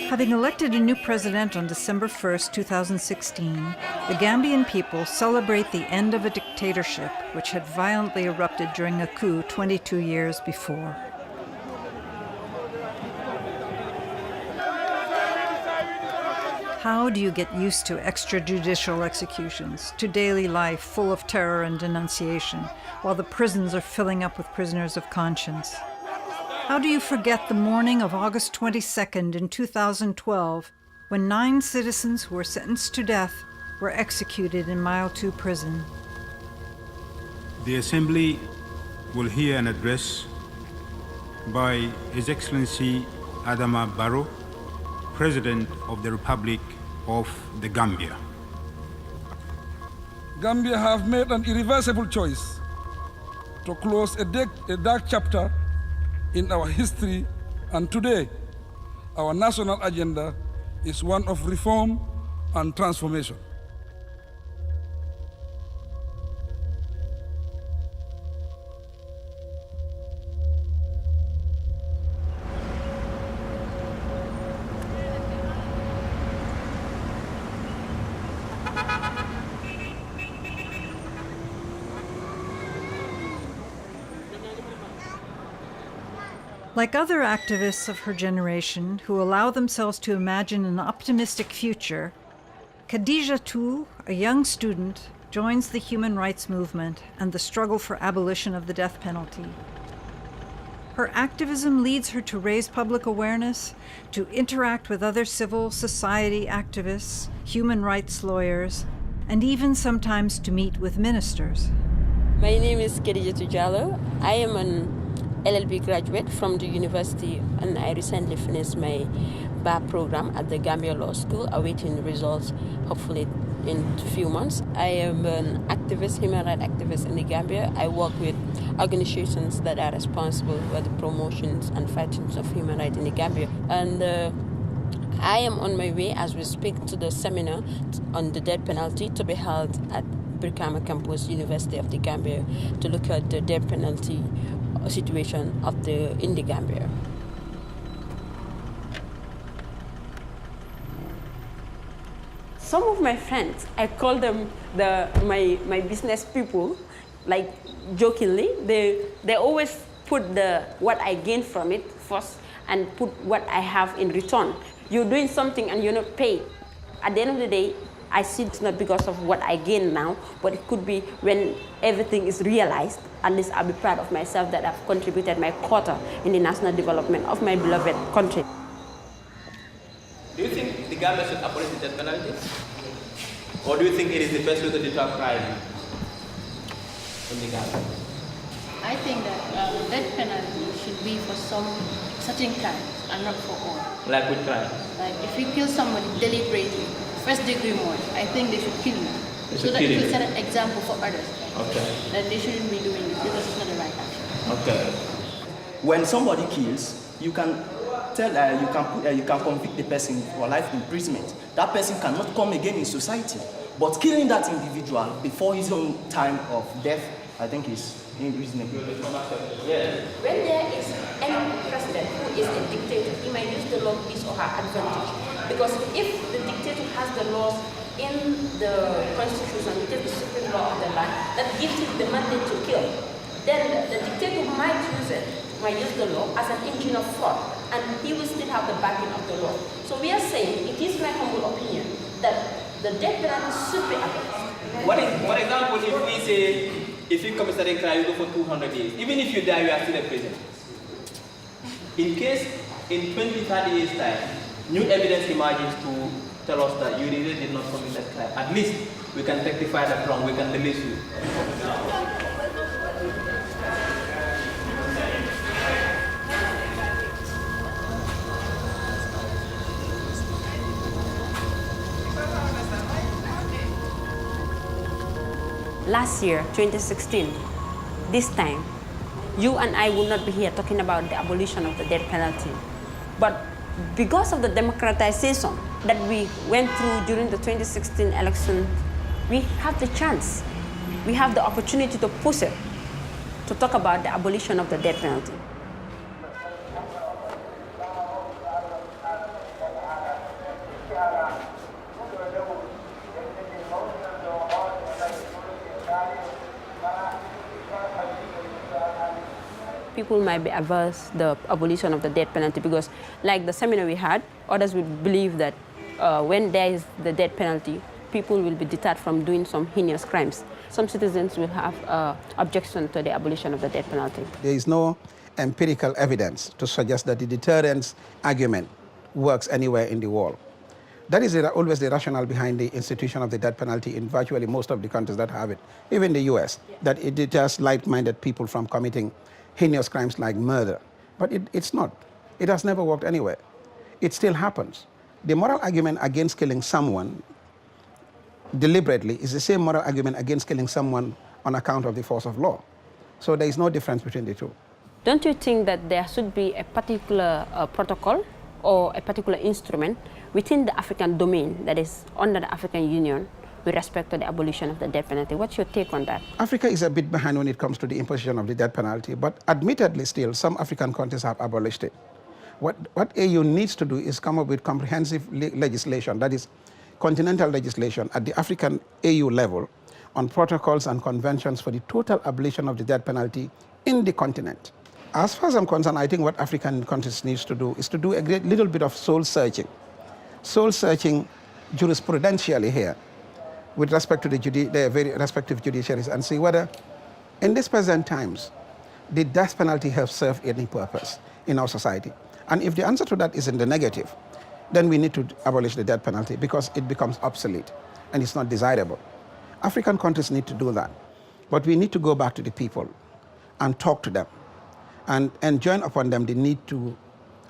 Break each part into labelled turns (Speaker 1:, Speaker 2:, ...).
Speaker 1: Having elected a new president on December 1st, 2016, the Gambian people celebrate the end of a dictatorship which had violently erupted during a coup 22 years before. How do you get used to extrajudicial executions, to daily life full of terror and denunciation, while the prisons are filling up with prisoners of conscience? How do you forget the morning of August 22nd in 2012, when 9 citizens who were sentenced to death were executed in Mile 2 prison?
Speaker 2: The Assembly will hear an address by His Excellency Adama Barrow, President of the Republic of the Gambia.
Speaker 3: Gambia have made an irreversible choice to close a dark chapter in our history, and today our national agenda is one of reform and transformation.
Speaker 1: Like other activists of her generation who allow themselves to imagine an optimistic future, Khadija too, a young student, joins the human rights movement and the struggle for abolition of the death penalty. Her activism leads her to raise public awareness, to interact with other civil society activists, human rights lawyers, and even sometimes to meet with ministers.
Speaker 4: My name is Khadija Tujalo. I am an LLB graduate from the university, and I recently finished my bar program at the Gambia Law School, awaiting results hopefully in a few months. I am an activist, human rights activist in the Gambia. I work with organizations that are responsible for the promotions and fightings of human rights in the Gambia. And I am on my way as we speak to the seminar on the death penalty to be held at Brikama Campus, University of the Gambia, to look at the death penalty situation in the Gambia. Some of my friends, I call them my business people, like jokingly. They always put what I gain from it first and put what I have in return. You're doing something and you're not paid. At the end of the day, I see it's not because of what I gain now, but it could be when everything is realized. At least I'll be proud of myself that I've contributed my quota in the national development of my beloved country.
Speaker 5: Do you think the Gambia should abolish the death penalty? Or do you think it is the best way to deter crime in the Gambia?
Speaker 6: I think that death penalty should be for some certain crimes and not for all.
Speaker 5: Like which crime?
Speaker 6: Like if you kill somebody deliberately, first-degree murder, I think they should kill you. So that it will set an example for others.
Speaker 5: Okay.
Speaker 6: That they shouldn't be doing it because it's not the right action.
Speaker 5: Okay.
Speaker 7: When somebody kills, you can you can convict the person for life imprisonment. That person cannot come again in society. But killing that individual before his own time of death, I think is unreasonable.
Speaker 5: Yeah.
Speaker 4: When there is any president who is a dictator, he might use the law to his or her advantage. Because if the dictator has the laws in the constitution, which is the supreme law of the land, that gives him the mandate to kill, then the dictator might use the law as an engine of fraud, and he will still have the backing of the law. So we are saying, it is my humble opinion, that the death penalty should be abolished.
Speaker 5: For example, if we say, if you commit a crime, you go for 200 years. Even if you die, you are still a prisoner. In case, in 20, 30 years' time, new evidence emerges to tell us that you really did not commit that crime. At least we can rectify that wrong, we can release you.
Speaker 4: Last year, 2016, this time, you and I will not be here talking about the abolition of the death penalty. But because of the democratization that we went through during the 2016 election, we have the chance, we have the opportunity to push it. to talk about the abolition of the death penalty. People might be averse the abolition of the death penalty because, like the seminar we had, others would believe that when there is the death penalty, people will be deterred from doing some heinous crimes. Some citizens will have objection to the abolition of the death penalty.
Speaker 8: There is no empirical evidence to suggest that the deterrence argument works anywhere in the world. That is always the rationale behind the institution of the death penalty in virtually most of the countries that have it, even the US, that it deters like-minded people from committing heinous crimes like murder. But it's not. It has never worked anywhere. It still happens. The moral argument against killing someone deliberately is the same moral argument against killing someone on account of the force of law. So there is no difference between the two.
Speaker 4: Don't you think that there should be a particular protocol or a particular instrument within the African domain that is under the African Union with respect to the abolition of the death penalty? What's your take on that?
Speaker 8: Africa is a bit behind when it comes to the imposition of the death penalty, but admittedly still, some African countries have abolished it. What AU needs to do is come up with comprehensive legislation, that is continental legislation at the African AU level on protocols and conventions for the total abolition of the death penalty in the continent. As far as I'm concerned, I think what African countries needs to do is to do a little bit of soul searching jurisprudentially here with respect to the very respective judiciaries and see whether in these present times the death penalty has served any purpose in our society. And if the answer to that is in the negative, then we need to abolish the death penalty because it becomes obsolete and it's not desirable. African countries need to do that. But we need to go back to the people and talk to them and join upon them the need to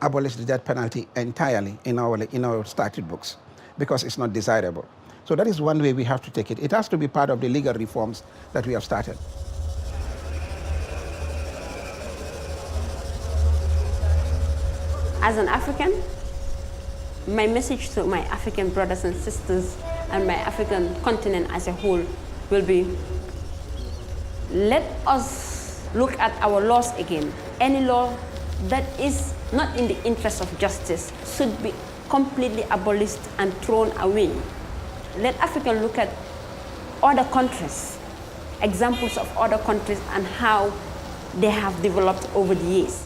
Speaker 8: abolish the death penalty entirely in our statute books because it's not desirable. So that is one way we have to take it. It has to be part of the legal reforms that we have started.
Speaker 4: As an African, my message to my African brothers and sisters and my African continent as a whole will be, let us look at our laws again. Any law that is not in the interest of justice should be completely abolished and thrown away. Let Africa look at other countries, examples of other countries and how they have developed over the years.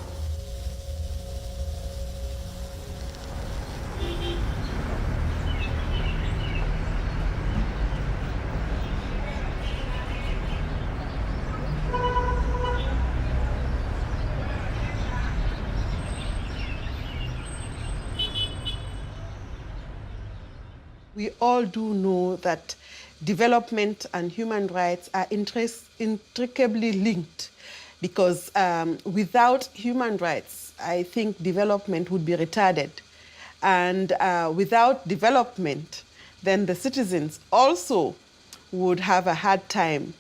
Speaker 9: We all do know that development and human rights are intricably linked because without human rights, I think development would be retarded. And without development, then the citizens also would have a hard time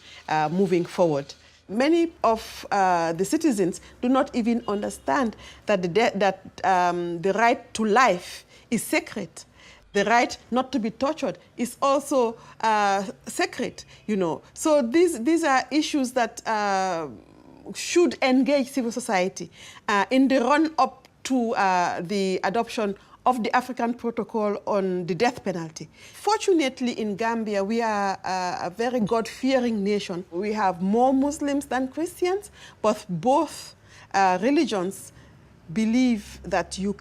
Speaker 9: moving forward. Many of the citizens do not even understand that the right to life is sacred. The right not to be tortured is also sacred, you know. So these are issues that should engage civil society in the run-up to the adoption of the African Protocol on the death penalty. Fortunately, in Gambia, we are a very God-fearing nation. We have more Muslims than Christians, but both religions believe that you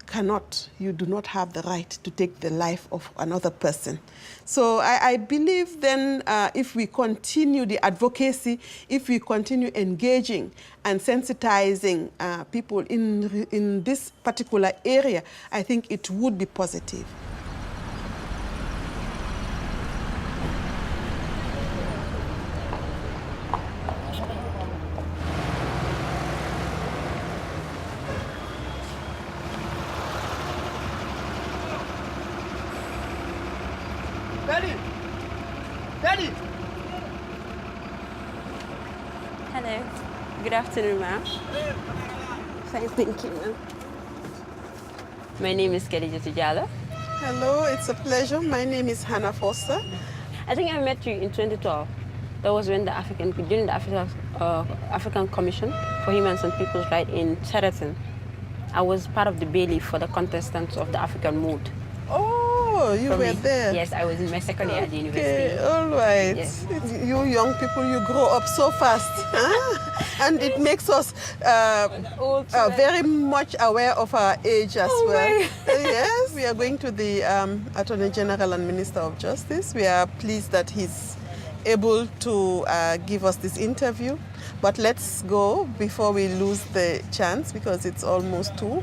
Speaker 9: do not have the right to take the life of another person. So I believe then if we continue the advocacy, if we continue engaging and sensitizing people in this particular area, I think it would be positive.
Speaker 6: Daddy!
Speaker 4: Hello. Good afternoon, ma'am. Fine, thank you, ma'am. My name is Khadija Tijala.
Speaker 9: Hello, it's a pleasure. My name is Hannah Foster.
Speaker 4: I think I met you in 2012. That was when during the African Commission for Human and People's Rights in Sheraton. I was part of the bailiff for the contestants of the African Mood.
Speaker 9: Oh, you were there?
Speaker 4: Yes, I was in my second year at the university.
Speaker 9: All right.
Speaker 4: Yes.
Speaker 9: You young people, you grow up so fast. Huh? And it makes us very much aware of our age as well. Yes, we are going to the Attorney General and Minister of Justice. We are pleased that he's able to give us this interview. But let's go before we lose the chance, because it's almost 2.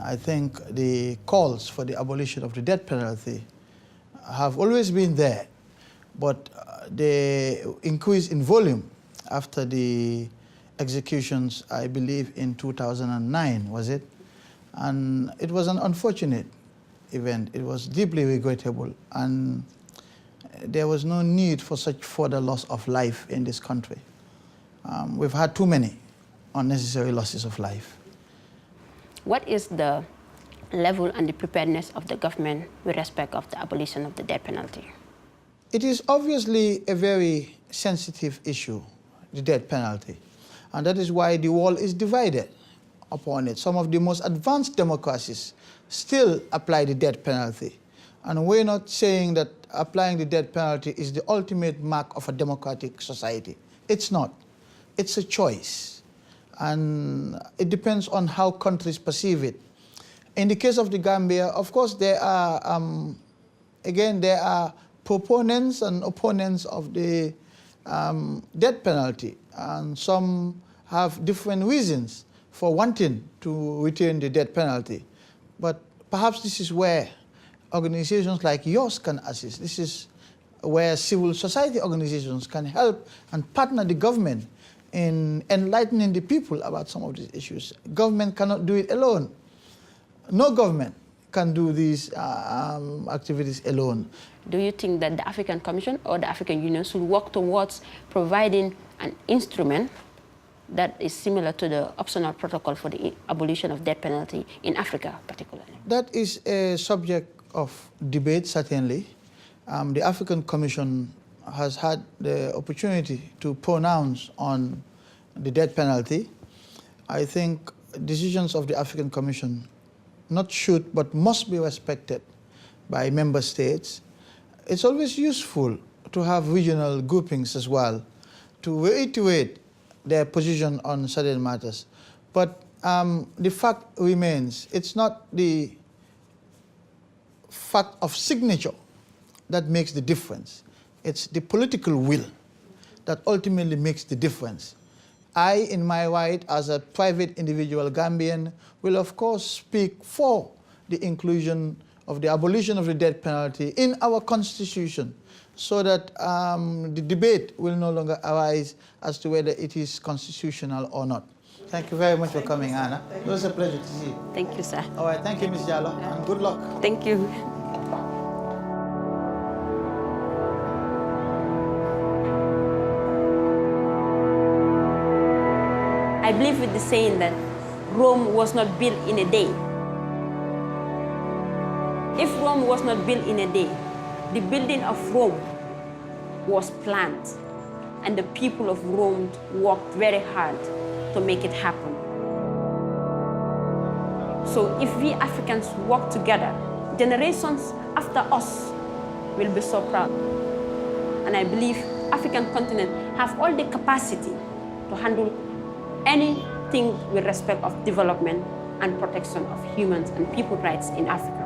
Speaker 10: I think the calls for the abolition of the death penalty have always been there, but the increase in volume after the executions, I believe in 2009, was it? And it was an unfortunate event. It was deeply regrettable, and there was no need for such further loss of life in this country. We've had too many unnecessary losses of life.
Speaker 4: What is the level and the preparedness of the government with respect of the abolition of the death penalty?
Speaker 10: It is obviously a very sensitive issue, the death penalty. And that is why the world is divided upon it. Some of the most advanced democracies still apply the death penalty. And we're not saying that applying the death penalty is the ultimate mark of a democratic society. It's not. It's a choice. And it depends on how countries perceive it. In the case of the Gambia, of course, there are, again, there are proponents and opponents of the death penalty. And some have different reasons for wanting to retain the death penalty. But perhaps this is where organizations like yours can assist. This is where civil society organizations can help and partner the government in enlightening the people about some of these issues. Government cannot do it alone. No government can do these activities alone.
Speaker 4: Do you think that the African Commission or the African Union should work towards providing an instrument that is similar to the optional protocol for the abolition of death penalty in Africa particularly?
Speaker 10: That is a subject of debate, certainly. The African Commission has had the opportunity to pronounce on the death penalty. I think decisions of the African Commission not should but must be respected by member states. It's always useful to have regional groupings as well to reiterate their position on certain matters. But the fact remains, it's not the fact of signature that makes the difference. It's the political will that ultimately makes the difference. I, in my right, as a private individual Gambian, will of course speak for the inclusion of the abolition of the death penalty in our constitution, so that the debate will no longer arise as to whether it is constitutional or not. Thank you very much for coming, Anna. It was a pleasure to see you.
Speaker 4: Thank you, sir.
Speaker 10: All right, thank you, Ms. Jallo, and good luck.
Speaker 4: Thank you. I believe with the saying that Rome was not built in a day. If Rome was not built in a day, the building of Rome was planned, and the people of Rome worked very hard to make it happen. So if we Africans work together, generations after us will be so proud. And I believe African continent have all the capacity to handle anything with respect of development and protection of humans and people's rights in Africa.